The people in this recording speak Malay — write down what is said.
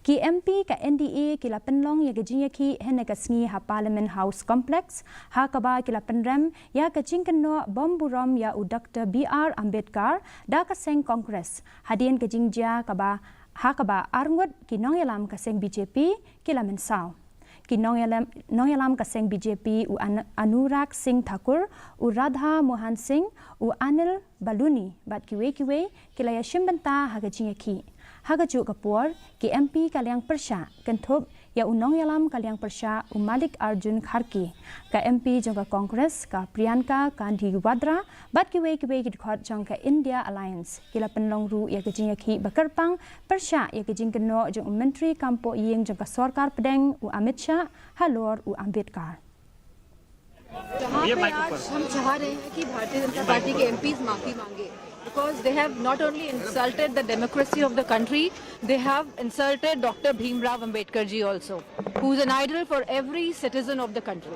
Ki MP ka NDA kila Pynlong ya ke Jingïakhih hene ka sngi ha Parliament House Complex ha kaba kila Penrem ya ke Jingkynthoh bomburom ya u Dr. BR Ambedkar da ka seng Congress hadien ke Jingjia kaba ha kaba arngut ki nong yalam ka seng BJP kila mensau ki nong yalam ka seng BJP u Anurag Singh Thakur u Radha Mohan Singh u Anil Baluni bat kiwe kila ya shimbanta ha ke Jingïakhih Hagaju kapur ki MP ka Liang Pyrshah Jingkynthoh ya unong yalam ka Liang Pyrshah u Malik Arjun Kharki ka MP jong ka Congress ka Priyanka Gandhi Wadra bat kiwe ki khot jong ka India Alliance kila Pynlong ru ya ke Jingïakhih bakarpang Pyrshah ya ke Jingkynthoh jong menteri kampo ying jong ka Sarkar Pedeng u Amit Shah Halor u Ambedkar जहाँ पे आज हम चाह रहे हैं कि भारतीय जनता पार्टी के एमपीज माफी मांगे because they have not only insulted the democracy of the country, they have insulted Dr. Bhimrao Ambedkar ji also, who is an idol for every citizen of the country.